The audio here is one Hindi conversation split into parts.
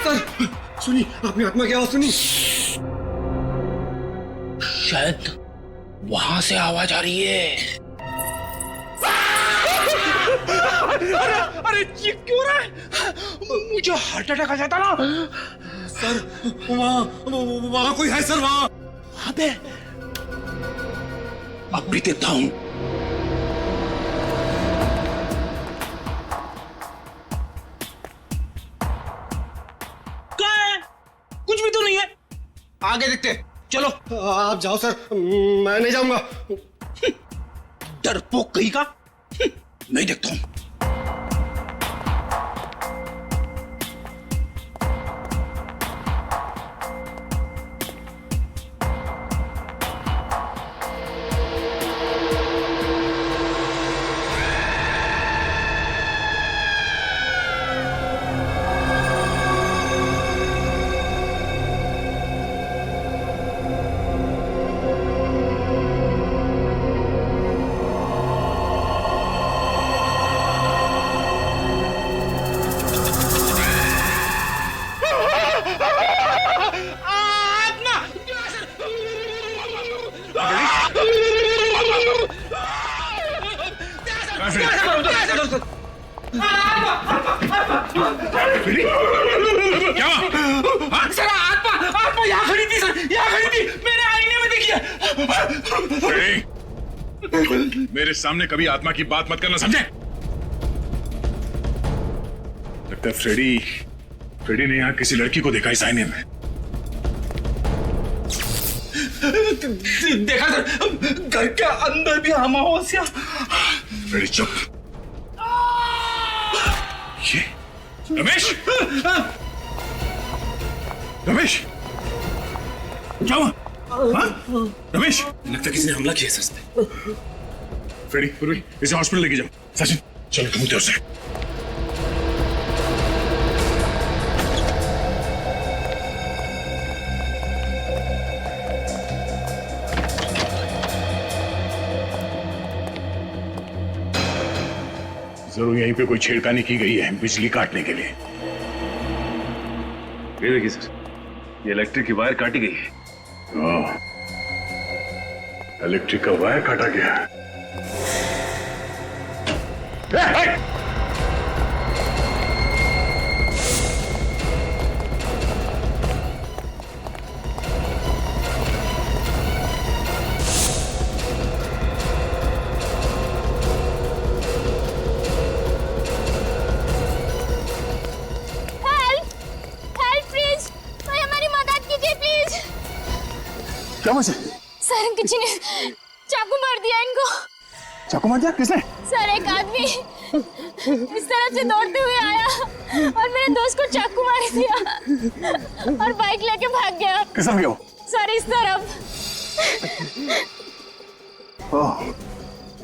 सर सुनी, आपने आत्मा की आवाज सुनी? शायद वहां से आवाज आ रही है। अरे ये क्यों रहा है? मुझे हार्ट अटैक आ जाता ना। सर वहां कोई है सर, वहां पे अब भी देखता हूं। क्या है? कुछ भी तो नहीं है। आगे देखते, चलो। आप जाओ सर, मैं नहीं जाऊंगा। डरपोक कहीं का। मैं देखता हूं। क्या सर आत्मा यहाँ खड़ी थी सर, यहाँ खड़ी थी, मेरे आईने में देखिए। मेरे सामने कभी आत्मा की बात मत करना, समझे? लगता है फ्रेडी ने यहाँ किसी लड़की को देखा इस आईने में। देखा सर, घर के अंदर भी अमावस्या। फ्रेडी चुप। ये रमेश, रमेश क्या हुआ? रमेश, लगता है किसी ने हमला किया सर इस पे। फ्रेडी इसे हॉस्पिटल लेके जाओ। सचिन चलो ढूंढते उसे। जरूर यहीं पे कोई छेड़खानी की गई है बिजली काटने के लिए। ये देखिए सर, ये इलेक्ट्रिक की वायर काटी गई है। इलेक्ट्रिक का वायर काटा गया। क्या मुझे? सर किसी ने चाकू मार दिया इनको। चाकू मार दिया? किसने? सर एक आदमी इस तरफ से दौड़ते हुए आया और मेरे दोस्त को चाकू मार दिया और बाइक लेके भाग गया। किस तरफ गया वो? सर इस तरफ। ओह,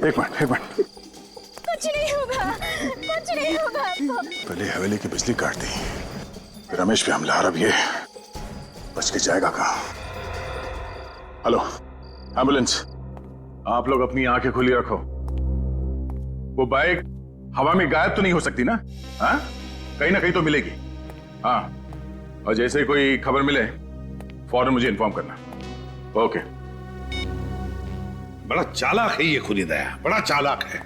एक मिनट। कुछ नहीं होगा, कुछ नहीं होगा। पहले हवेली की बिजली काट दी, फिर रमेश पे हमला। अब ये बच के जाएगा कहाँ? हेलो एम्बुलेंस, आप लोग अपनी आंखें खुली रखो। वो बाइक हवा में गायब तो नहीं हो सकती ना? हाँ, कहीं ना कहीं तो मिलेगी। हाँ, और जैसे कोई खबर मिले फौरन मुझे इन्फॉर्म करना। ओके। बड़ा चालाक है ये खुनी दया, बड़ा चालाक है।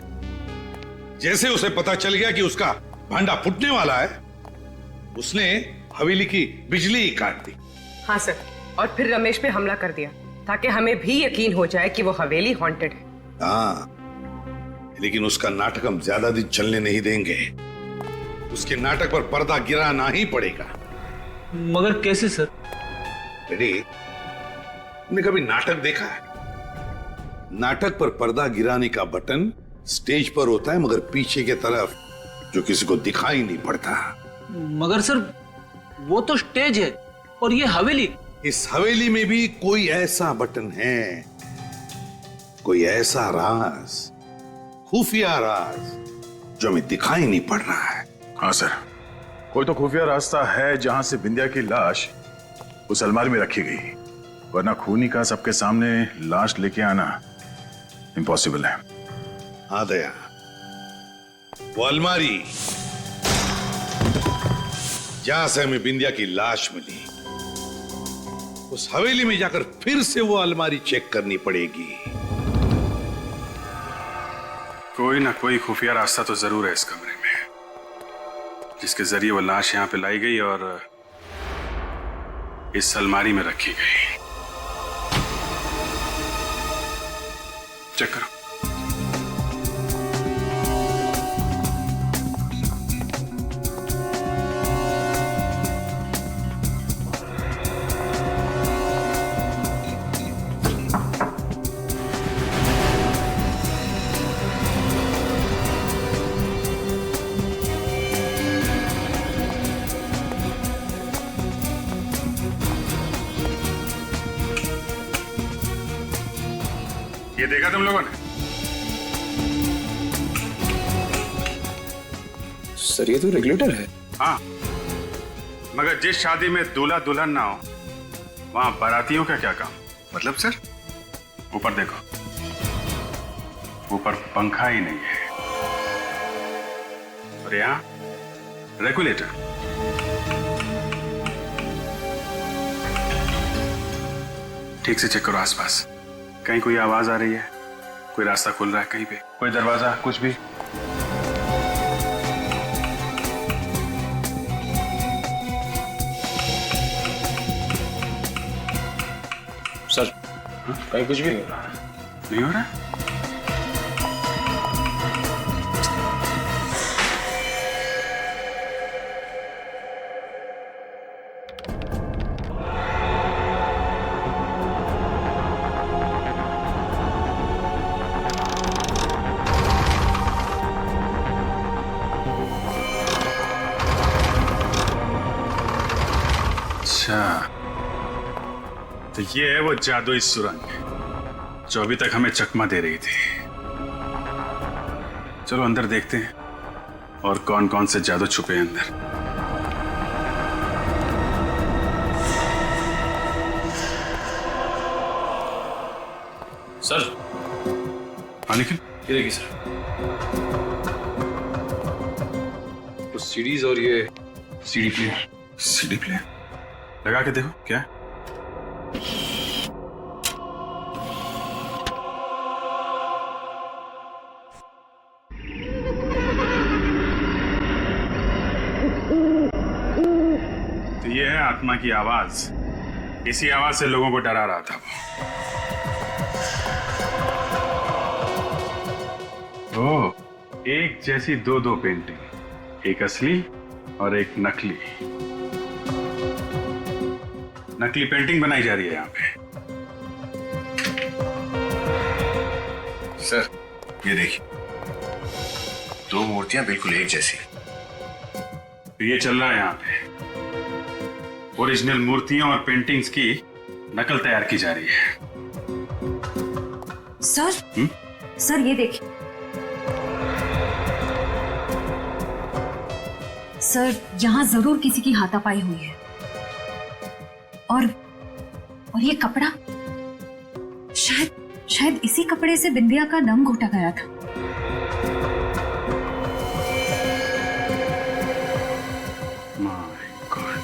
जैसे उसे पता चल गया कि उसका भांडा फूटने वाला है, उसने हवेली की बिजली ही काट दी। हाँ सर, और फिर रमेश पे हमला कर दिया ताकि हमें भी यकीन हो जाए कि वो हवेली हॉन्टेड है। हाँ, लेकिन उसका नाटक हम ज्यादा दिन चलने नहीं देंगे। उसके नाटक पर पर्दा गिराना ही पड़ेगा। मगर कैसे सर? बेटी, तुमने कभी नाटक देखा है? नाटक पर पर्दा गिराने का बटन स्टेज पर होता है, मगर पीछे की तरफ जो किसी को दिखाई नहीं पड़ता। मगर सर वो तो स्टेज है और ये हवेली। इस हवेली में भी कोई ऐसा बटन है, कोई ऐसा राज, खुफिया राज जो हमें दिखाई नहीं पड़ रहा है। हाँ सर, कोई तो खुफिया रास्ता है जहां से बिंदिया की लाश उस अलमारी में रखी गई, वरना खूनी का सबके सामने लाश लेके आना इम्पॉसिबल है। हाँ दया, वो अलमारी जहां से हमें बिंदिया की लाश मिली, उस हवेली में जाकर फिर से वो अलमारी चेक करनी पड़ेगी। कोई ना कोई खुफिया रास्ता तो जरूर है इस कमरे में, जिसके जरिए वो लाश यहां पे लाई गई और इस अलमारी में रखी गई। चेक करो। ये देखा तुम लोगों ने? सर ये तो रेगुलेटर है। हाँ, मगर जिस शादी में दूल्हा दुल्हन ना हो वहां बारातियों का क्या काम? मतलब सर, ऊपर देखो, ऊपर पंखा ही नहीं है और यहाँ रेगुलेटर। ठीक से चेक करो आसपास, कहीं कोई आवाज आ रही है, कोई रास्ता खुल रहा है कहीं पे, कोई दरवाजा, कुछ भी। सर कहीं कुछ भी नहीं हो रहा। नहीं हो रहा? अच्छा, तो ये है वो जादुई सुरंग जो अभी तक हमें चकमा दे रही थी। चलो अंदर देखते हैं और कौन कौन से जादू छुपे हैं अंदर। सर हाँ लेकिन ये देखिए सर, कुछ सीडीज और ये सीडी प्लेयर। सीडी प्लेयर लगा के देखो क्या है? तो ये है आत्मा की आवाज। इसी आवाज से लोगों को डरा रहा था वो। ओह, एक जैसी दो पेंटिंग, एक असली और एक नकली। नकली पेंटिंग बनाई जा रही है यहाँ पे। सर ये देखिए, दो मूर्तियां बिल्कुल एक जैसी। तो ये चल रहा है यहाँ पे, ओरिजिनल मूर्तियों और पेंटिंग्स की नकल तैयार की जा रही है। सर सर ये देखिए सर, यहाँ जरूर किसी की हाथापाई हुई है। और ये कपड़ा, शायद इसी कपड़े से बिंदिया का दम घोटा गया था। My God.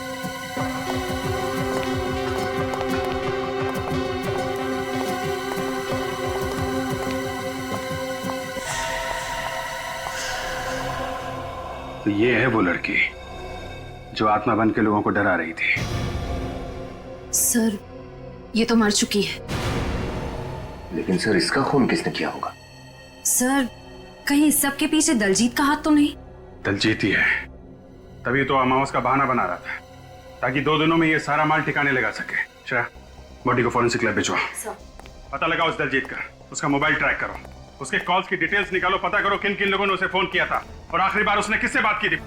तो ये है वो लड़की जो आत्मा बन के लोगों को डरा रही थी। सर ये तो मर चुकी है। लेकिन सर इसका खून किसने किया होगा? सर कहीं इस सब के पीछे दलजीत का हाथ तो नहीं? दलजीत ही है, तभी तो अमावस का बहाना बना रहा था ताकि 2 दिनों में ये सारा माल ठिकाने लगा सके। श्रेया, बॉडी को फॉरेंसिक लैब भिजवा। पता लगाओ उस दलजीत का, उसका मोबाइल ट्रैक करो, उसके कॉल्स की डिटेल्स निकालो, पता करो किन किन लोगों ने उसे फोन किया था और आखिरी बार उसने किससे बात की थी।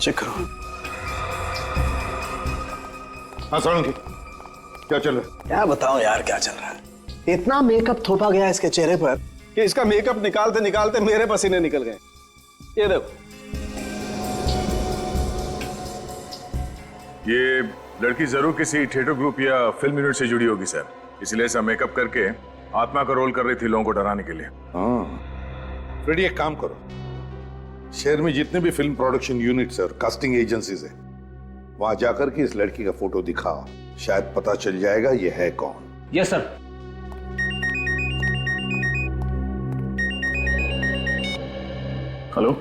चेक करो। हाँ सालुंकी, क्या चल रहा है? क्या बताओ यार क्या चल रहा है। इतना मेकअप थोपा गया इसके चेहरे पर कि इसका मेकअप निकालते निकालते मेरे पसीने निकल गए। ये देखो। ये लड़की जरूर किसी थिएटर ग्रुप या फिल्म यूनिट से जुड़ी होगी सर, इसलिए ऐसा मेकअप करके आत्मा का रोल कर रही थी लोगों को डराने के लिए। हाँ फ्रेडी, एक काम करो, शहर में जितने भी फिल्म प्रोडक्शन यूनिट्स और कास्टिंग एजेंसीज है वहां जाकर के इस लड़की का फोटो दिखाओ, शायद पता चल जाएगा ये है कौन। Yes sir. हेलो,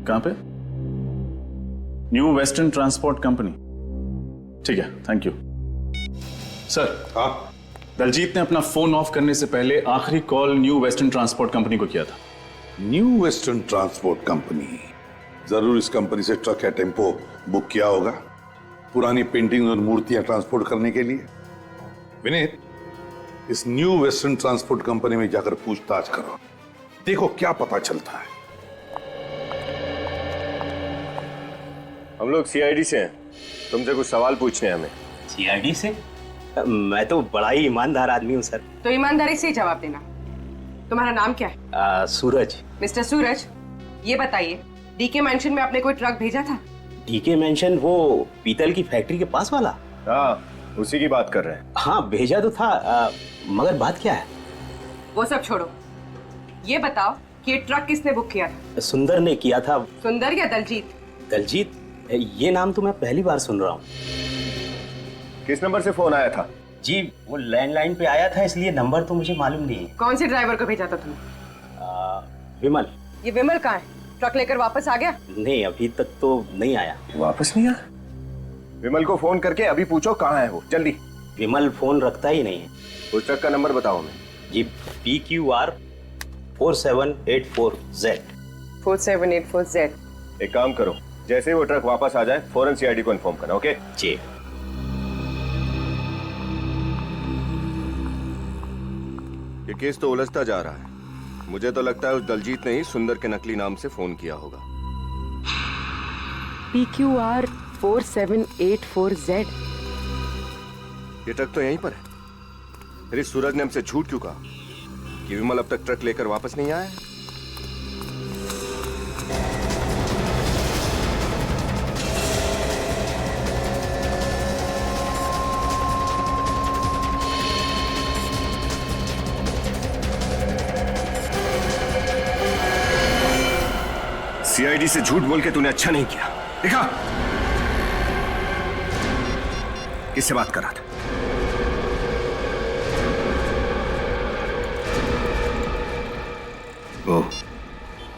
कहां पे? New western transport company. ठीक है, थैंक यू सर। हाँ दलजीत ने अपना फोन ऑफ करने से पहले आखिरी call new western transport company को किया था। न्यू वेस्टर्न ट्रांसपोर्ट कंपनी, जरूर इस कंपनी से ट्रक या टेम्पो बुक किया होगा पुरानी पेंटिंग और मूर्तियां ट्रांसपोर्ट करने के लिए। विनीत, इस न्यू वेस्टर्न ट्रांसपोर्ट कंपनी में जाकर पूछताछ करो, देखो क्या पता चलता है। हम लोग सीआईडी से हैं, तुमसे कुछ सवाल पूछने हैं हमें। सीआईडी से? मैं तो बड़ा ही ईमानदार आदमी हूँ सर। तो ईमानदारी से ही जवाब देना। तुम्हारा नाम क्या है? सूरज। मिस्टर सूरज, ये बताइए डीके मैंशन में आपने कोई ट्रक भेजा था? डीके मेंशन वो पीतल की फैक्ट्री के पास वाला? हाँ, उसी की बात कर रहे हैं। हाँ भेजा तो था, मगर बात क्या है? वो सब छोड़ो, ये बताओ कि ये ट्रक किसने बुक किया था? सुंदर ने किया था। सुंदर या दलजीत? दलजीत, ये नाम तो मैं पहली बार सुन रहा हूँ। किस नंबर से फोन आया था? जी वो लैंडलाइन पे आया था, इसलिए नंबर तो मुझे मालूम नहीं है। कौन से ड्राइवर को भेजा था तुमने? विमल। ये विमल कहाँ है? ट्रक लेकर वापस आ गया? नहीं, अभी तक तो नहीं आया। वापस नहीं आया? विमल को फोन करके अभी पूछो कहाँ है वो, जल्दी। विमल फोन रखता ही नहीं है। उस ट्रक का नंबर बताओ हमें। जी PQR 4784Z। 4784Z। एक काम करो, जैसे ही वो ट्रक वापस आ जाए फौरन सीआईडी को इन्फॉर्म करना, ओके? जी। ये केस तो उलझता जा रहा है। मुझे तो लगता है उस दलजीत ने ही सुंदर के नकली नाम से फोन किया होगा। PQR 4784Z। ये ट्रक तो यहीं पर है। फिर इस सूरज ने हमसे झूठ क्यों कहा कि विमल अब तक ट्रक लेकर वापस नहीं आया? सीआईडी से झूठ बोल के तूने अच्छा नहीं किया। देखा किससे बात कर रहा था? वो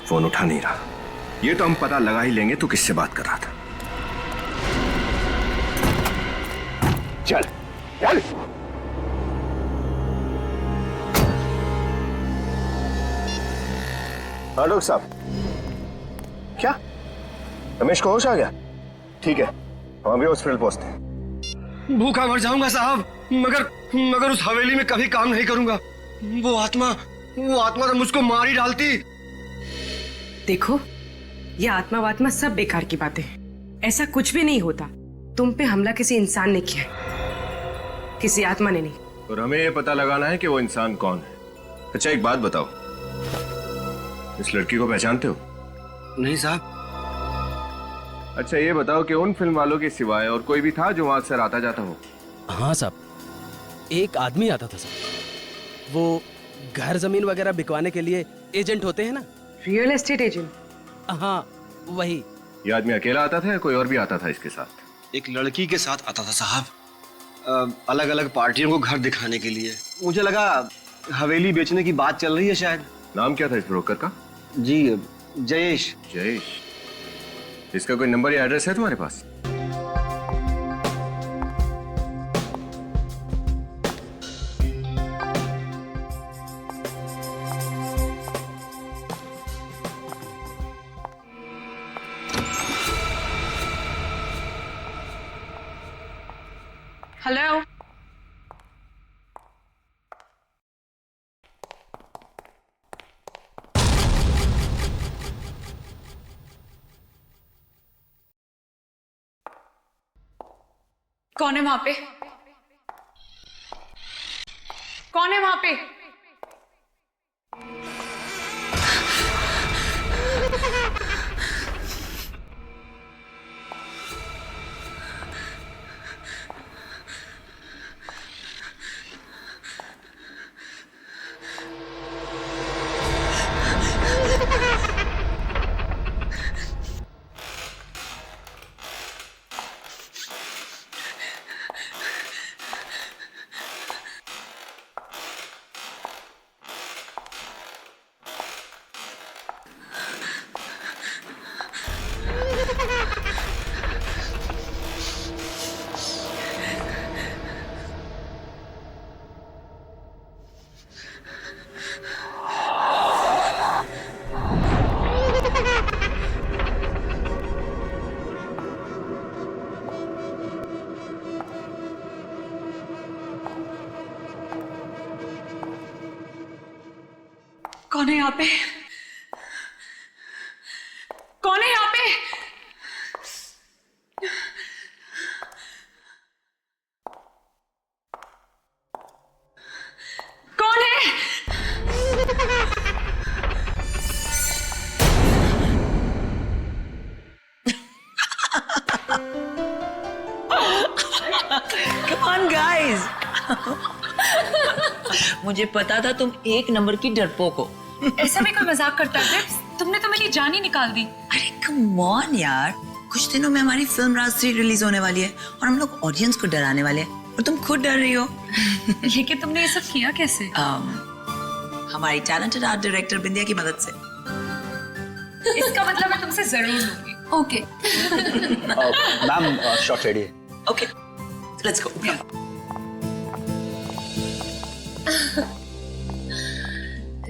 फोन उठा नहीं रहा। ये तो हम पता लगा ही लेंगे तू किससे बात कर रहा था। चल चल। हाँ डॉक्टर साहब, क्या रमेश को होश आ गया? ठीक है, हम अभी हॉस्पिटल पहुंचते हैं। भूखा मर जाऊंगा साहब, मगर उस हवेली में कभी काम नहीं करूंगा। वो आत्मा तो मुझको मार ही डालती। देखो, ये आत्मा वात्मा सब बेकार की बातें हैं। ऐसा कुछ भी नहीं होता। तुम पे हमला किसी इंसान ने किया, किसी आत्मा ने नहीं। और हमें ये पता लगाना है कि वो इंसान कौन है। अच्छा एक बात बताओ, इस लड़की को पहचानते हो? नहीं साहब। अच्छा ये बताओ कि उन फिल्म वालों के सिवाय और कोई भी था जो वहां अक्सर आता जाता हो? हाँ साहब, एक आदमी आता था साहब। वो घर जमीन वगैरह बिकवाने के लिए एजेंट होते हैं ना। Real estate agent? हाँ वही। ये आदमी अकेला आता था या कोई और भी आता था इसके साथ? एक लड़की के साथ आता था साहब, अलग अलग पार्टियों को घर दिखाने के लिए। मुझे लगा हवेली बेचने की बात चल रही है शायद। नाम क्या था इस ब्रोकर का? जी जयेश। जयेश। इसका कोई नंबर या एड्रेस है तुम्हारे पास? हेलो, कौन है वहां पे? कौन है वहां पे? कौन है यहाँ पे? कौन है यहाँ पे? कौन है? Come on, guys. मुझे पता था तुम एक नंबर की डरपोक हो। ऐसा भी कोई मजाक करता है? तुमने तो मेरी जान ही निकाल दी। अरे कम ऑन यार, कुछ दिनों में हमारी फिल्म राज 3 रिलीज होने वाली है और हम लोग ऑडियंस को डराने वाले हैं और तुम खुद डर रही हो। ये कि तुमने ये सब किया कैसे? हमारी टैलेंटेड आर्ट डायरेक्टर बिंदिया की मदद से। इसका मतलब मैं तुमसे जरूर लूंगी। ओके मैम शॉट रेडी है। Okay, let's go.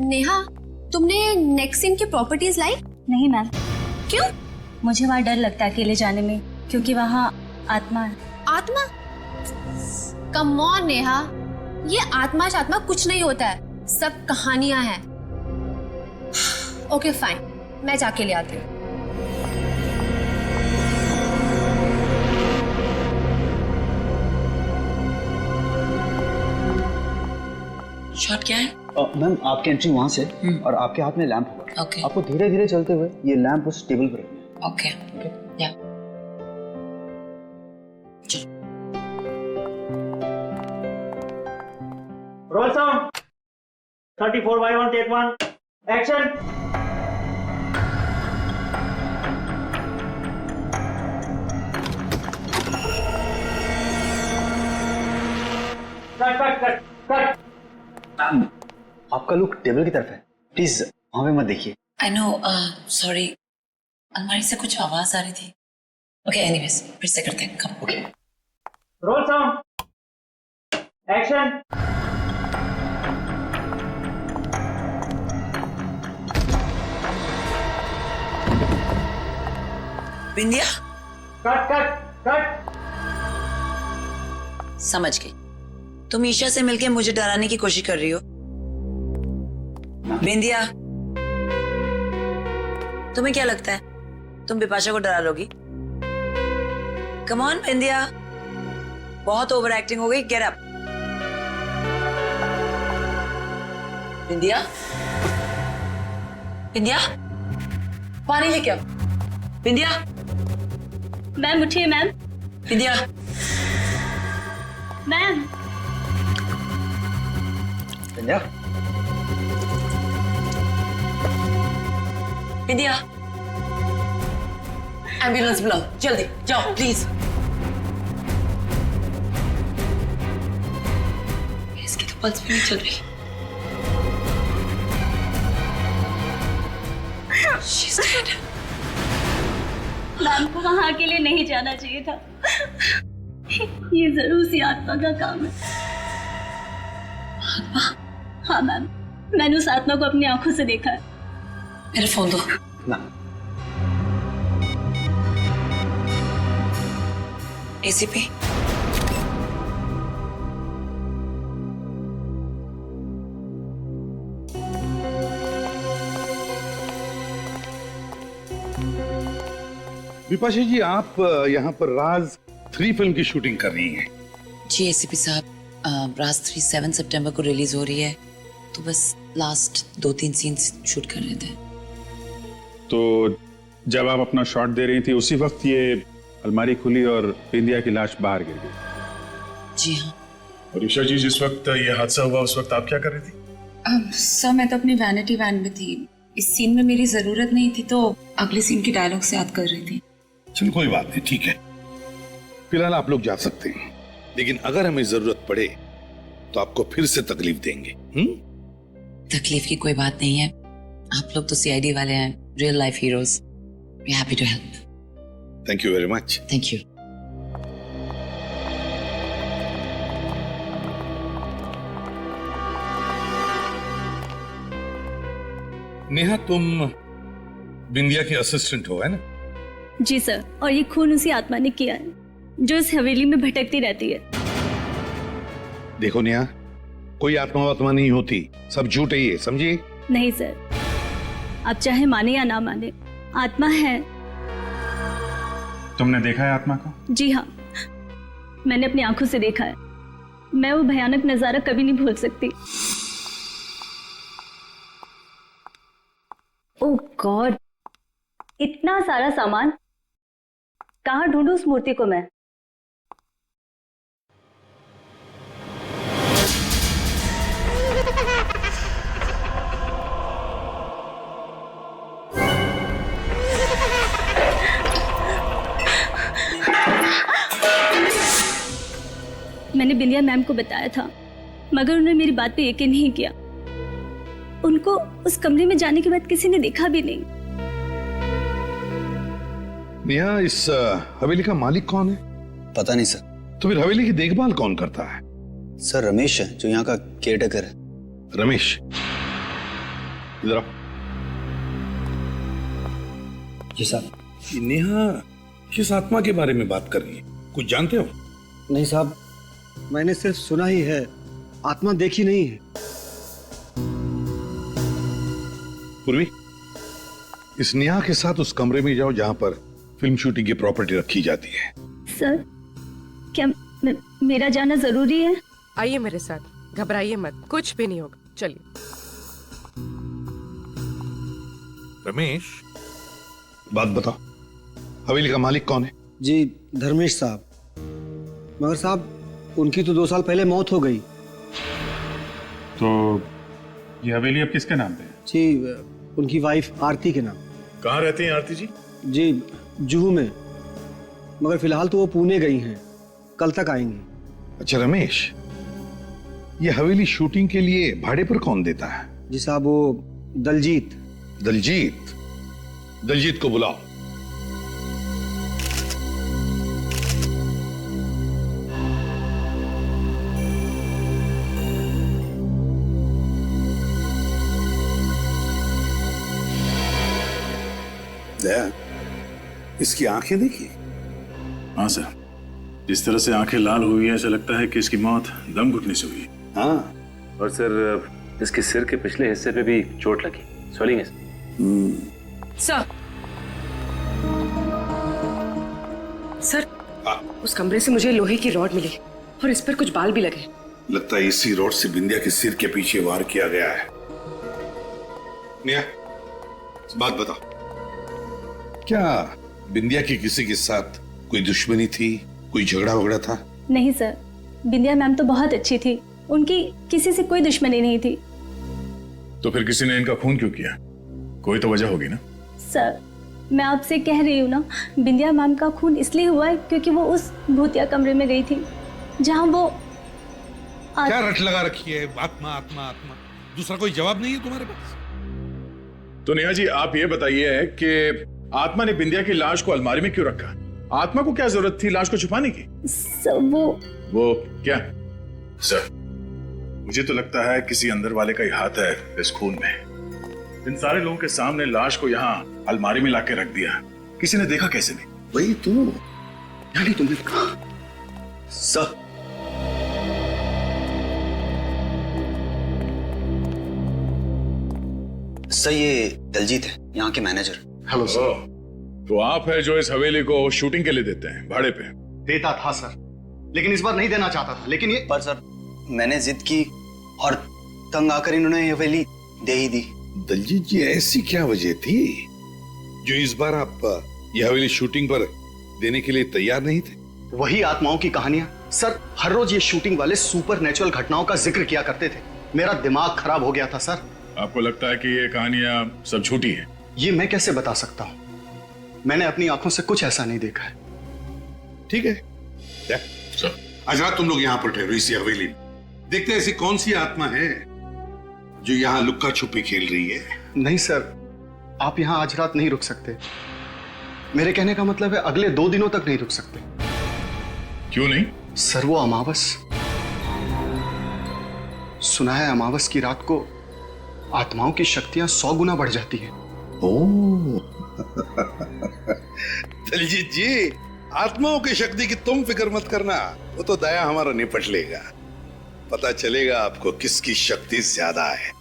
नेहा, तुमने नेक्स्ट सीन की प्रॉपर्टीज लाई? नहीं मैम, क्यों? मुझे वहाँ डर लगता है अकेले जाने में, क्योंकि वहाँ आत्मा है। आत्मा? कम ऑन नेहा, ये आत्मा शात्मा कुछ नहीं होता है, सब कहानियां हैं। ओके फाइन, मैं जाके ले आती हूँ। शॉट क्या है? मैम आपकी एंट्री वहां से और आपके हाथ में लैंप होगा। ओके। आपको धीरे धीरे चलते हुए ये लैंप उस टेबल पर रखना है। ओके या roll sound 34/1 take 1 action. Cut cut cut cut. Ma'am आपका लुक टेबल की तरफ है, प्लीज वहां पे मत देखिए। आई नो, सॉरी, अलमारी से कुछ आवाज आ रही थी। ओके एनीवेज, फिर से करते हैं। Come. Okay. Roll sound action. Bindiya, cut cut cut. समझ गई, तुम ईशा से मिलके मुझे डराने की कोशिश कर रही हो। बिंदिया, तुम्हें क्या लगता है तुम बिपाशा को डरा लोगी? कम ऑन बिंदिया, बहुत ओवर एक्टिंग हो गई। Get up. बिंदिया, बिंदिया, पानी लेके आओ। बिंदिया, मैम उठिए मैम। बिंदिया, मैम। बिंदिया, बिंदिया, एम्बुलेंस बुलाओ जल्दी, जाओ प्लीज। इसकी तो पल्स भी नहीं चल रही। She's dead. मैम को वहाँ अकेले नहीं जाना चाहिए था। ये जरूर सी आत्मा का काम है। आत्मा? हाँ मैम, मैंने उस आत्मा को अपनी आंखों से देखा है। मेरा फोन दो ना। एसीपी, विपाशा जी, आप यहाँ पर राज 3 फिल्म की शूटिंग कर रही हैं। जी एसीपी साहब, राज 3 7 सितंबर को रिलीज हो रही है, तो बस लास्ट 2-3 सीन्स शूट कर रहे थे। तो जब आप अपना शॉट दे रही थी उसी वक्त ये अलमारी खुली और बिंदिया की लाश बाहर गिर गई? जी हाँ। और ईशा जी, जिस वक्त ये हादसा हुआ उस वक्त आप क्या कर रही थी? सर मैं तो अपनी वैनिटी वैन में थी। इस सीन में मेरी जरूरत नहीं थी, तो अगले सीन की डायलॉग से याद कर रही थी। चलो कोई बात नहीं, ठीक है। फिलहाल आप लोग जा सकते हैं, लेकिन अगर हमें जरूरत पड़े तो आपको फिर से तकलीफ देंगे। तकलीफ की कोई बात नहीं है, आप लोग तो सीआईडी वाले हैं, real life heroes. We happy to help. Thank you very much. Thank you. Neha, तुम बिंदिया की असिस्टेंट हो, है ना? जी सर, और ये खून उसी आत्मा ने किया है जो इस हवेली में भटकती रहती है। देखो नेहा, कोई आत्मा नहीं होती, सब झूठ है ये, समझिए? नहीं सर, आप चाहे माने या ना माने, आत्मा है। तुमने देखा है आत्मा को? जी हाँ, मैंने अपनी आंखों से देखा है। मैं वो भयानक नजारा कभी नहीं भूल सकती। ओह गॉड, इतना सारा सामान, कहाँ ढूंढूं उस मूर्ति को मैं? मैंने बिंदिया मैम को बताया था, मगर उन्होंने मेरी बात पे यकीन नहीं किया। उनको उस कमरे में जाने के बाद किसी ने देखा भी नहीं। नेहा, इस हवेली का मालिक कौन है? पता नहीं सर। तो फिर हवेली की देखभाल कौन करता है? सर रमेश है, जो यहाँ का केयरटेकर है। रमेश, इधर आओ। जी साहब। नेहा किस आत्मा के बारे में बात कर रही है, कुछ जानते हो? नहीं साहब, मैंने सिर्फ सुना ही है, आत्मा देखी नहीं है। पूर्वी, इस नेहा के साथ उस कमरे में जाओ जहां पर फिल्म शूटिंग की प्रॉपर्टी रखी जाती है। सर, क्या मेरा जाना जरूरी है? आइए मेरे साथ, घबराइए मत, कुछ भी नहीं होगा, चलिए। रमेश, बात बताओ, हवेली का मालिक कौन है? जी धर्मेश साहब। मगर साहब, उनकी तो 2 साल पहले मौत हो गई। तो ये हवेली अब किसके नाम पे है? जी उनकी वाइफ आरती के नाम। कहाँ रहती हैं आरती जी? जी जुहू में, मगर फिलहाल तो वो पुणे गई हैं, कल तक आएंगी। अच्छा रमेश, ये हवेली शूटिंग के लिए भाड़े पर कौन देता है? जी साहब, वो दलजीत। दलजीत? दलजीत को बुलाओ। दया, इसकी आंखें देखिए। हाँ सर, जिस तरह से आंखें लाल हुई है, ऐसा लगता है कि इसकी मौत दम घुटने से हुई। हाँ, और सर इसके सिर के पिछले हिस्से पे भी चोट लगी, स्वेलिंग है। सर, उस कमरे से मुझे लोहे की रॉड मिली और इस पर कुछ बाल भी लगे। लगता है इसी रॉड से बिंदिया के सिर के पीछे वार किया गया है। नेहा, बात बताओ, क्या बिंदिया की किसी के साथ कोई दुश्मनी थी, कोई झगड़ा वगड़ा था? नहीं सर, बिंदिया मैम तो बहुत अच्छी थी, उनकी किसी से कोई दुश्मनी नहीं थी। तो फिर किसी ने इनका खून क्यों किया? कोई तो वजह होगी ना? सर, मैं आपसे कह रही हूँ ना, बिंदिया मैम का खून इसलिए हुआ है क्योंकि वो उस भूतिया कमरे में गई थी जहाँ वो क्या रट लगा रखी है? आत्मा आत्मा आत्मा, दूसरा कोई जवाब नहीं है तुम्हारे पास? तो नेहा जी, आप ये बताइए कि आत्मा ने बिंदिया की लाश को अलमारी में क्यों रखा? आत्मा को क्या जरूरत थी लाश को छुपाने की? सर, वो क्या? सर, मुझे तो लगता है किसी अंदर वाले का ही हाथ है इस खून में। इन सारे लोगों के सामने लाश को यहाँ अलमारी में लाके रख दिया, किसी ने देखा कैसे नहीं? वही तू, यानी तुमने कहा? सर, सर ये दलजीत है, यहाँ के मैनेजर। Hello sir. तो आप है जो इस हवेली को शूटिंग के लिए देते हैं भाड़े पे? देता था सर, लेकिन इस बार नहीं देना चाहता था। लेकिन ये पर सर मैंने जिद की और तंग आकर इन्होंने ये हवेली दे ही दी। दलजीत जी, ऐसी क्या वजह थी जो इस बार आप यह हवेली शूटिंग पर देने के लिए तैयार नहीं थे? वही आत्माओं की कहानियां सर। हर रोज ये शूटिंग वाले सुपर नेचुरल घटनाओं का जिक्र किया करते थे। मेरा दिमाग खराब हो गया था सर। आपको लगता है कि ये कहानियां सब झूठी है? ये मैं कैसे बता सकता हूँ, मैंने अपनी आंखों से कुछ ऐसा नहीं देखा है। ठीक है, आज रात तुम लोग यहाँ पर ठहरो इसी हवेली में। देखते हैं ऐसी कौन सी आत्मा है जो यहाँ लुक्का छुपी खेल रही है। नहीं सर, आप यहाँ आज रात नहीं रुक सकते। मेरे कहने का मतलब है अगले 2 दिनों तक नहीं रुक सकते। क्यों नहीं? सर वो अमावस, सुना है अमावस की रात को आत्माओं की शक्तियां 100 गुना बढ़ जाती हैं। ओह दलजीत जी, आत्माओं की शक्ति की तुम फिक्र मत करना, वो तो दया हमारा निपट लेगा। पता चलेगा आपको किसकी शक्ति ज्यादा है।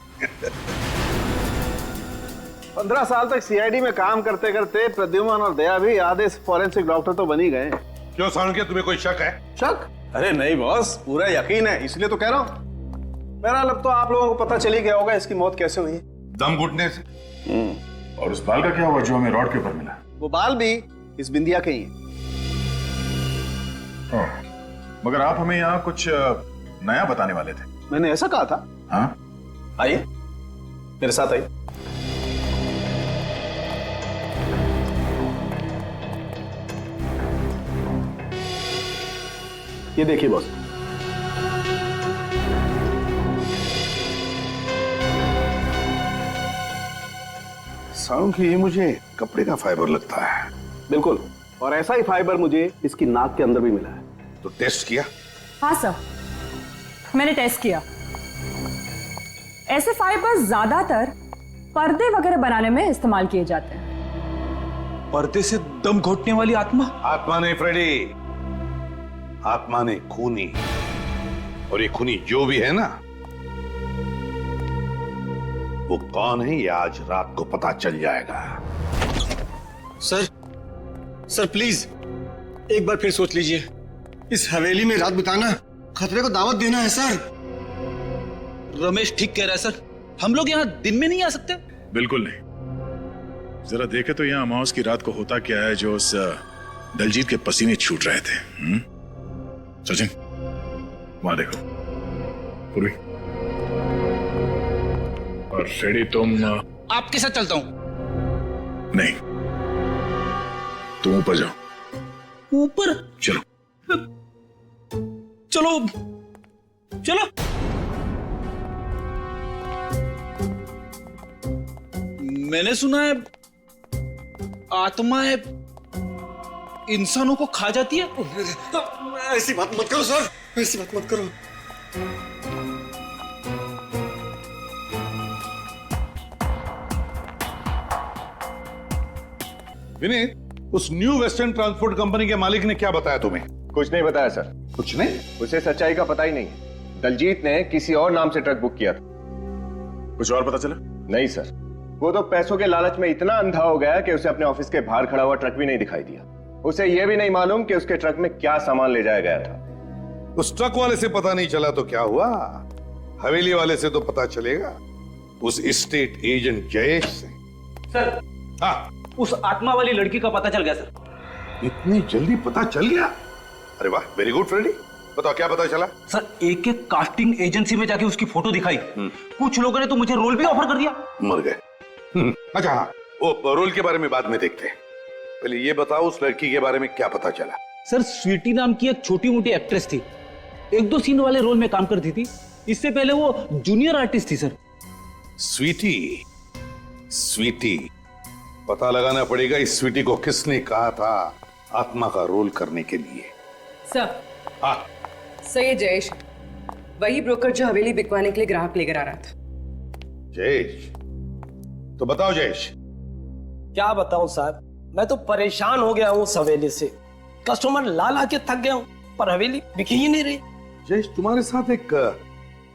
15 साल तक सीआईडी में काम करते करते प्रद्युमन और दया भी आधे फॉरेंसिक डॉक्टर तो बन ही गए। क्यों सालुंके, तुम्हें कोई शक है? शक? अरे नहीं बॉस, पूरा यकीन है, इसलिए तो कह रहा हूँ। मेरा अब तो आप लोगों को पता चल ही गया होगा इसकी मौत कैसे हुई। दम घुटने से। और उस बाल का क्या हुआ जो हमें रॉड के ऊपर मिला? वो बाल भी इस बिंदिया के ही है। मगर आप हमें यहाँ कुछ नया बताने वाले थे। मैंने ऐसा कहा था? हाँ, आइए मेरे साथ आइए। ये देखिए बॉस, सालुंके, ये मुझे कपड़े का फाइबर लगता है। बिल्कुल, और ऐसा ही फाइबर मुझे इसकी नाक के अंदर भी मिला है। तो टेस्ट किया? हाँ सर, मैंने टेस्ट किया। ऐसे फाइबर ज्यादातर पर्दे वगैरह बनाने में इस्तेमाल किए जाते हैं। पर्दे से दम घोटने वाली आत्मा? आत्मा नहीं फ्रेडी, आत्मा ने खूनी। और ये खूनी जो भी है ना, वो कौन है ये आज रात को पता चल जाएगा। सर प्लीज एक बार फिर सोच लीजिए। इस हवेली में रात बिताना खतरे को दावत देना है सर। रमेश ठीक कह रहा है सर, हम लोग यहाँ दिन में नहीं आ सकते। बिल्कुल नहीं। जरा देखे तो यहाँ अमावस की रात को होता क्या है जो उस दलजीत के पसीने छूट रहे थे। सचिन, वहां देखो। पूर्वी और फ्रेडी, तुम आपके साथ चलता हूं। नहीं, तुम ऊपर जाओ। ऊपर? चलो चलो चलो। मैंने सुना है आत्माएं इंसानों को खा जाती है। ऐसी बात मत करो सर, ऐसी बात मत करो। विनीत, उस न्यू वेस्टर्न ट्रांसपोर्ट कंपनी के मालिक ने क्या बताया तुम्हें? कुछ नहीं बताया सर। कुछ नहीं? उसे सच्चाई का पता ही नहीं है। दलजीत ने किसी और नाम से ट्रक बुक किया था। कुछ और पता चला? नहीं सर, वो तो पैसों के लालच में इतना अंधा हो गया कि उसे अपने ऑफिस के बाहर खड़ा हुआ ट्रक भी नहीं दिखाई दिया। उसे यह भी नहीं मालूम कि उसके ट्रक में क्या सामान ले जाया गया था। उस ट्रक वाले से पता नहीं चला तो क्या हुआ, हवेली वाले से तो पता चलेगा, उस स्टेट एजेंट जयेश से। सर, हाँ, उस आत्मा वाली लड़की का पता चल गया सर। इतनी जल्दी पता चल गया? अरे वाह, वेरी गुड फ्रेडी। बताओ क्या पता चला? सर, एक कास्टिंग एजेंसी में जाके उसकी फोटो दिखाई। कुछ लोगों ने तो मुझे रोल भी ऑफर कर दिया। मर गए। अच्छा हाँ, वो रोल के बारे में बाद में देखते हैं। पहले ये बताओ उस लड़की के बारे में क्या पता चला? सर, स्वीटी नाम की एक छोटी मोटी एक्ट्रेस थी, 1-2 सीन वाले रोल में काम करती थी। इससे पहले वो जूनियर आर्टिस्ट थी सर। स्वीटी, स्वीटी, पता लगाना पड़ेगा इस स्वीटी को किसने कहा था आत्मा का रोल करने के लिए। सर, हाँ सर, ये जयेश, वही ब्रोकर जो हवेली बिकवाने के लिए ग्राहक लेकर आ रहा था। जयेश? तो बताओ जयेश। क्या बताऊं साहब, मैं तो परेशान हो गया हूं उस हवेली से। कस्टमर ला ला के थक गया हूं, पर हवेली बिकी ही नहीं रही। जयेश, तुम्हारे साथ एक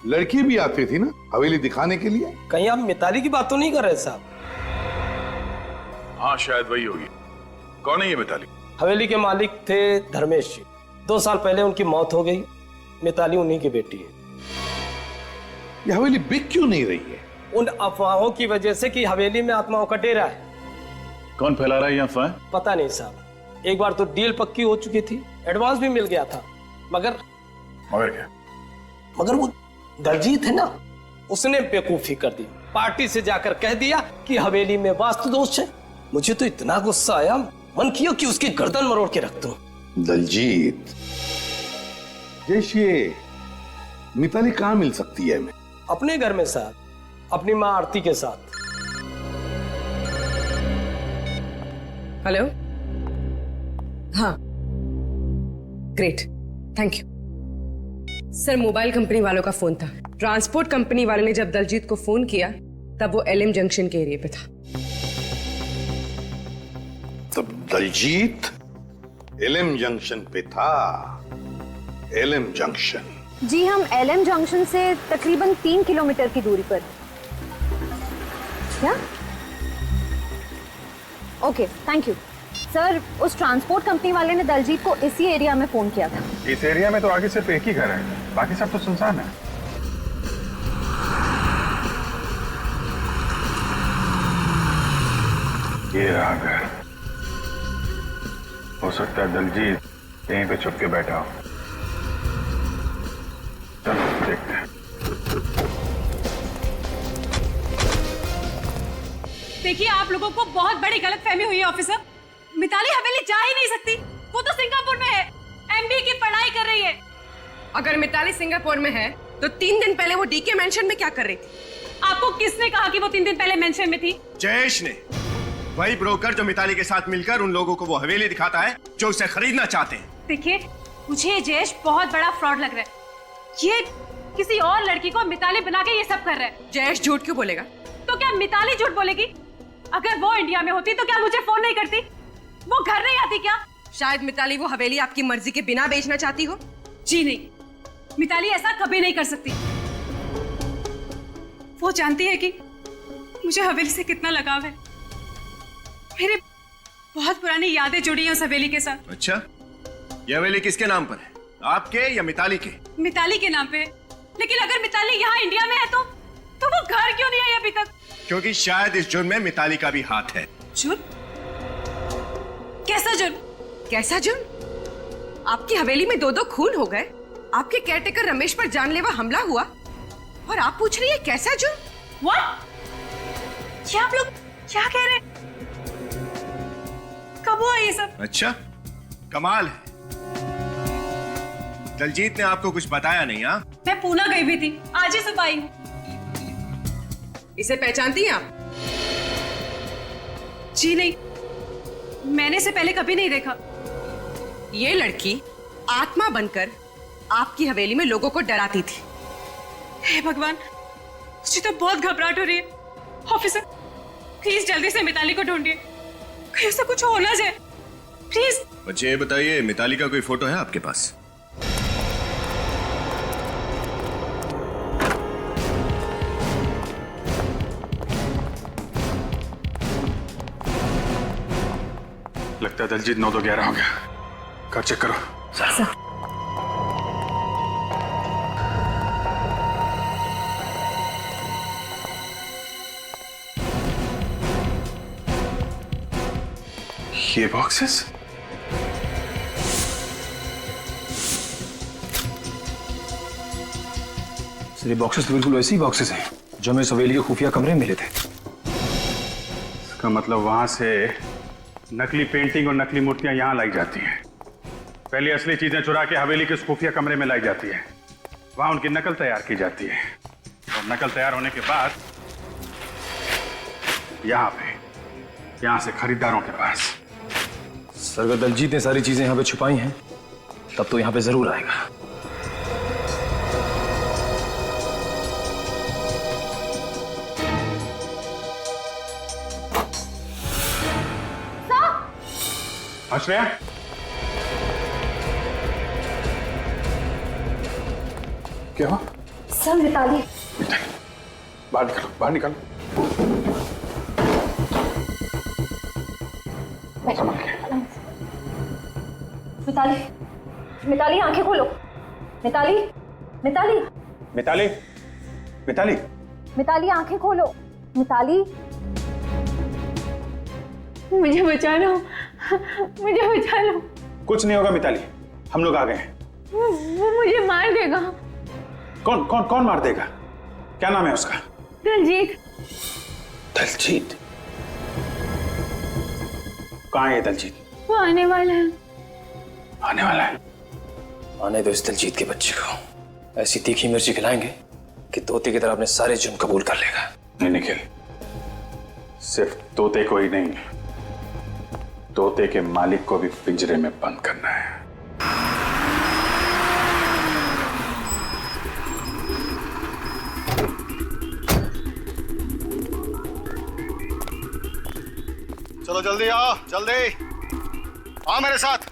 लड़की भी आती थी ना हवेली दिखाने के लिए? कहीं आप मिताली की बात तो नहीं कर रहे साहब? हाँ शायद वही होगी। कौन है ये मिताली? हवेली के मालिक थे धर्मेश जी। 2 साल पहले उनकी मौत हो गई। मिताली उन्हीं की बेटी है। ये हवेली बिक क्यों नहीं रही है? उन अफवाहों की वजह से कि हवेली में आत्माओं का डेरा है। कौन फैला रहा है ये अफवाह? पता नहीं साहब, एक बार तो डील पक्की हो चुकी थी, एडवांस भी मिल गया था, मगर क्या? मगर वो दलजीत है ना, उसने बेवकूफी कर दी। पार्टी से जाकर कह दिया कि हवेली में वास्तु दोष है। मुझे तो इतना गुस्सा आया, मन किया कि उसकी गर्दन मरोड़ के रख दूं। दलजीत, ये मिताली कहाँ मिल सकती है हमें? अपने घर में साहब, अपनी माँ आरती के साथ। हेलो, हाँ, great, thank you sir. Mobile company वालों का फोन था। ट्रांसपोर्ट कंपनी वाले ने जब दलजीत को फोन किया तब वो एलएम जंक्शन के एरिया पे था। तब दलजीत एलएम जंक्शन पे था। LM junction? जी, हम एलएम जंक्शन से तकरीबन 3 किलोमीटर की दूरी पर। क्या? Okay, thank you sir. उस ट्रांसपोर्ट कंपनी वाले ने दलजीत को इसी एरिया में फोन किया था। इस एरिया में तो आगे सिर्फ एक ही घर है, बाकी सब तो सुनसान है। ये रहा घर। हो सकता है दलजीत यहीं पे छुप के बैठा हो। चलो देखते हैं। देखिए, आप लोगों को बहुत बड़ी गलतफहमी हुई है ऑफिसर। मिताली हवेली जा ही नहीं सकती। वो तो सिंगापुर में है, एमबीए की पढ़ाई कर रही है। अगर मिताली सिंगापुर में है तो 3 दिन पहले वो डीके मेंशन में क्या कर रही थी? आपको किसने कहा कि वो 3 दिन पहले मेंशन में थी? जयेश ने, वही ब्रोकर जो मिताली के साथ मिलकर उन लोगों को वो हवेली दिखाता है जो उसे खरीदना चाहते हैं। देखिए, मुझे जयेश बहुत बड़ा फ्रॉड लग रहा है। ये किसी और लड़की को मिताली बना के ये सब कर रहा है। जयेश झूठ क्यों बोलेगा? तो क्या मिताली झूठ बोलेगी? अगर वो इंडिया में होती तो क्या मुझे फोन नहीं करती? वो घर नहीं आती क्या? शायद मिताली वो हवेली आपकी मर्जी के बिना बेचना चाहती हो। जी नहीं, मिताली ऐसा कभी नहीं कर सकती। वो जानती है कि मुझे हवेली से कितना लगाव है। मेरी बहुत पुरानी यादें जुड़ी हैं उस हवेली के साथ। अच्छा, ये हवेली किसके नाम पर है, आपके या मिताली के? मिताली के नाम पे है। लेकिन अगर मिताली यहाँ इंडिया में है तो वो घर क्यों नहीं आई अभी तक? क्योंकि शायद इस जुर्म में मिताली का भी हाथ है। जुर्म? कैसा जुर्म? कैसा जुर्म? आपकी हवेली में 2-2 खून हो गए, आपके केयरटेकर रमेश पर जानलेवा हमला हुआ, और आप पूछ रही है कैसा जुर्म? What? ये आप लोग क्या कह रहे हैं? कब हुआ ये सब? अच्छा, कमाल है। दलजीत ने आपको कुछ बताया नहीं? हाँ, मैं पूना गई भी थी, आज ही सुबह आई हूँ। इसे पहचानती हैं आप? जी नहीं, मैंने इसे पहले कभी नहीं देखा। ये लड़की आत्मा बनकर आपकी हवेली में लोगों को डराती थी। हे भगवान, मुझे तो बहुत घबराहट हो रही है। ऑफिसर, प्लीज जल्दी से मिताली को ढूंढिए, कहीं उसे कुछ हो ना जाए, प्लीज। मुझे ये बताइए, मिताली का कोई फोटो है आपके पास? लगता है दलजीत 9 तो 11 हो गया। कार चेक करो। सर। ये बॉक्सेस? सर, ये बॉक्सेस तो बिल्कुल वैसे ही बॉक्सेस हैं जो हमें हवेली के खुफिया कमरे में मिले थे। इसका मतलब वहां से नकली पेंटिंग और नकली मूर्तियां यहां लाई जाती हैं। पहले असली चीजें चुरा के हवेली के खुफिया कमरे में लाई जाती है, वहां उनकी नकल तैयार की जाती है, और नकल तैयार होने के बाद यहां से खरीदारों के पास। सर, अगर दलजीत ने सारी चीजें यहाँ पे छुपाई हैं तब तो यहाँ पे जरूर आएगा। आश्रया, क्या हुआ? सर, मिताली। बाहर निकालो, बाहर निकालो। संभाल के। मिताली, मिताली आंखें खोलो। मिताली, मिताली, मिताली, मिताली, मिताली आंखें खोलो। मिताली, मुझे बचा लो, मुझे बचा लो। कुछ नहीं होगा मिताली, हम लोग आ गए हैं। वो मुझे मार देगा। कौन कौन कौन मार देगा? क्या नाम है उसका? दलजीत। दलजीत? कहाँ है दलजीत? वो आने वाला है। आने वाला है? आने दो इस दलजीत के बच्चे को। ऐसी तीखी मिर्ची खिलाएंगे कि तोते की तरह अपने सारे जुर्म कबूल कर लेगा। नहीं निखिल, सिर्फ तोते को ही नहीं, तोते के मालिक को भी पिंजरे में बंद करना है। चलो जल्दी आओ, जल्दी आओ मेरे साथ।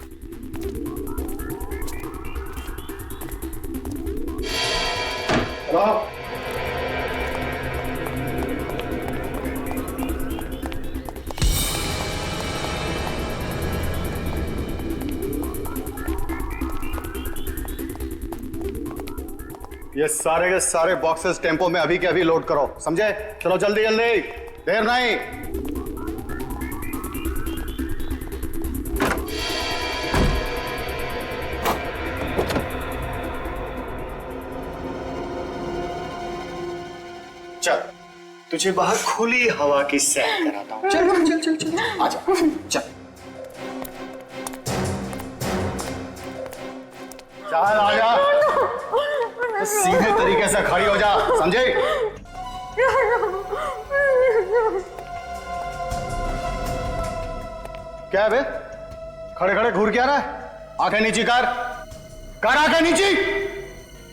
चलो। ये सारे के सारे बॉक्सेस टेम्पो में अभी के अभी लोड करो, समझे? चलो जल्दी जल्दी, देर नहीं। चल, तुझे बाहर खुली हवा की सैर कराता हूँ। चल चल चल चल, आजा, चल। चल आजा, सीधे तरीके से खड़ी हो जा, समझे? क्या है बे? खड़े खड़े घूर क्या रहा है? आंखें नीची कर आंखें नीची।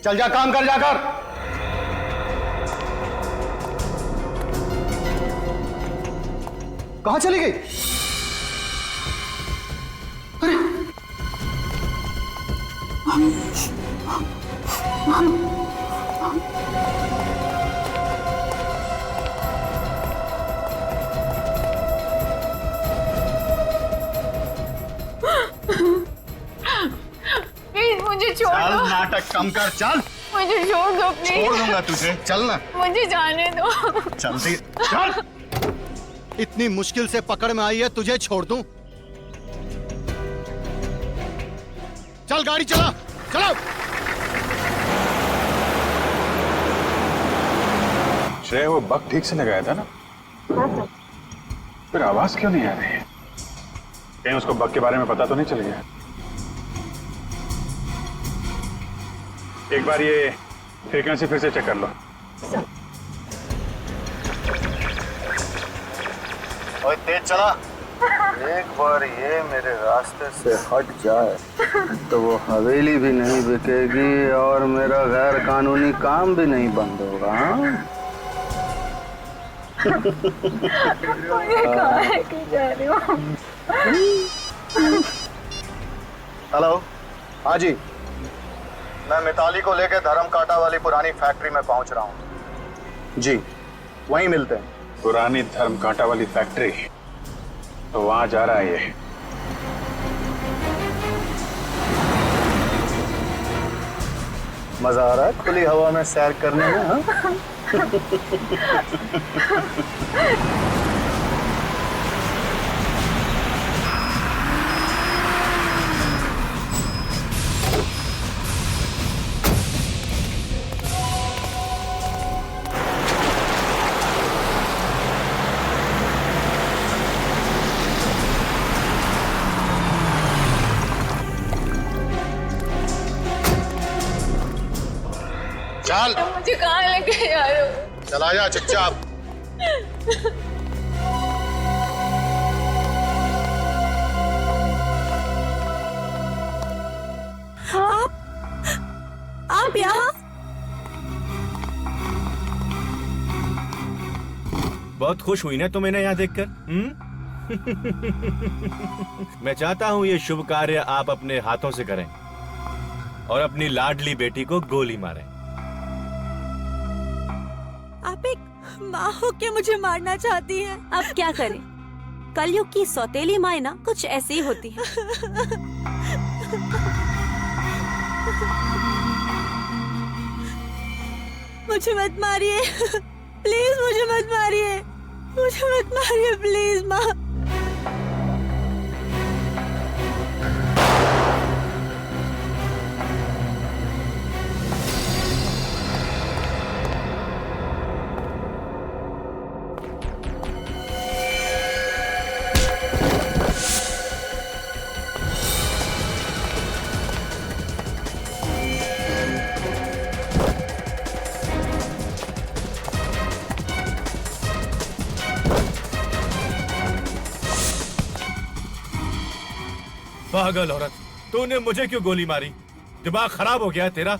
चल जा, काम कर जाकर। कहां चली गई? अरे प्लीज मुझे छोड़ चल, दो। नाटक कम कर, चल। मुझे छोड़ दो प्लीज। छोड़ दूंगा तुझे, चल ना। मुझे जाने दो। चलती चल। इतनी मुश्किल से पकड़ में आई है, तुझे छोड़ दूं? चल गाड़ी चला, चलो। श्रेय, वो बग ठीक से लगाया था ना? फिर आवाज क्यों नहीं आ रही है? कहीं उसको बग के बारे में पता तो नहीं चल गया? एक बार ये फ्रीक्वेंसी फिर से चेक कर लो। ओए तेज चला। एक बार ये मेरे रास्ते से हट जाए तो वो हवेली भी नहीं बिकेगी और मेरा गैर कानूनी काम भी नहीं बंद होगा। हेलो, हाँ जी, मैं मिताली को लेकर धर्म कांटा वाली पुरानी फैक्ट्री में पहुंच रहा हूँ जी, वहीं मिलते हैं। पुरानी धर्म कांटा वाली फैक्ट्री, तो वहां जा रहा है ये। मजा आ रहा है खुली हवा में सैर करने में? हाँ? चल, मुझे कहाँ लेके जा रहे हो? चला जा चुपचाप। आप यहाँ? बहुत खुश हुई ना तुम इन्हें यहाँ देखकर? मैं चाहता हूँ ये शुभ कार्य आप अपने हाथों से करें और अपनी लाडली बेटी को गोली मारें। आप एक माँ हो के मुझे मारना चाहती हैं। अब क्या करें, कलयुग की सौतेली माँ ना कुछ ऐसी ही होती है। मुझे मत मारिए, प्लीज मुझे मत मारिए, मुझे मत मारिए प्लीज माँ। पागल औरत, तूने मुझे क्यों गोली मारी? दिमाग खराब हो गया है तेरा?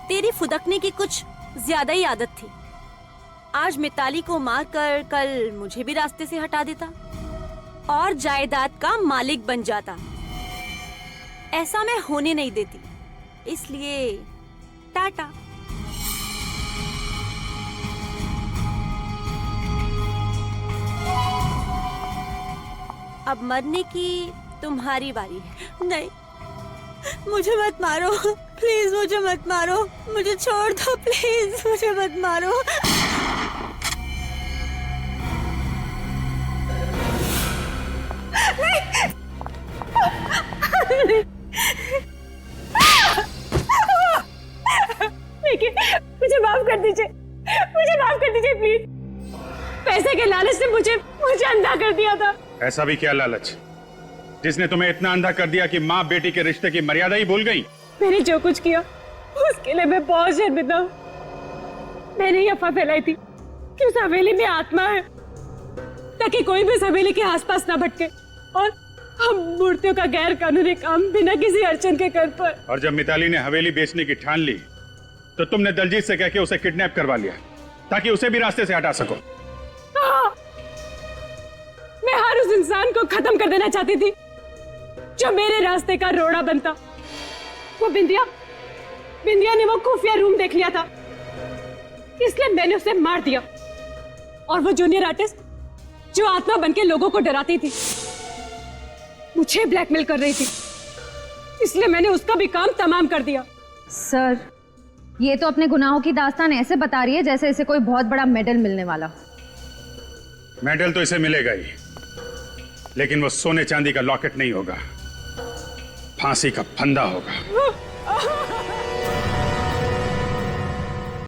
तेरी फुदकने की कुछ ज्यादा ही आदत थी। आज मिताली को मारकर कल मुझे भी रास्ते से हटा देता और जायदाद का मालिक बन जाता। ऐसा मैं होने नहीं देती, इसलिए टाटा। अब मरने की तुम्हारी बारी है। नहीं, मुझे मत मारो प्लीज, मुझे मत मारो, मुझे छोड़ दो प्लीज, मुझे मत मारो। देखिए, मुझे माफ कर दीजिए, मुझे माफ कर दीजिए प्लीज। पैसे के लालच से मुझे अंधा कर दिया था। ऐसा भी क्या लालच जिसने तुम्हें इतना अंधा कर दिया कि माँ बेटी के रिश्ते की मर्यादा ही भूल गई? मैंने जो कुछ किया उसके लिए मैं बहुत शर्मिंदा हूँ। मैंने ये अफवाह फैलाई थी कि उस हवेली में आत्मा है, ताकि कोई भी उस हवेली के आसपास ना भटके और हम मूर्तियों का गैर कानूनी काम बिना किसी अड़चन के कर पाए। और जब मिताली ने हवेली बेचने की ठान ली तो तुमने दलजीत से कह के उसे किडनैप करवा लिया ताकि उसे भी रास्ते से हटा सको। हाँ, मैं हर उस इंसान को खत्म कर देना चाहती थी जो मेरे रास्ते का रोड़ा बनता। वो बिंदिया ने वो खुफिया रूम देख लिया था, इसलिए मैंने उसे मार दिया। और वो जूनियर आर्टिस्ट जो आत्मा बनके लोगों को डराती थी, मुझे ब्लैकमेल कर रही थी, इसलिए मैंने उसका भी काम तमाम कर दिया। सर, ये तो अपने गुनाहों की दास्तान ऐसे बता रही है जैसे इसे कोई बहुत बड़ा मेडल मिलने वाला। मेडल तो इसे मिलेगा ही, लेकिन वो सोने चांदी का लॉकेट नहीं होगा, फांसी का फंदा होगा।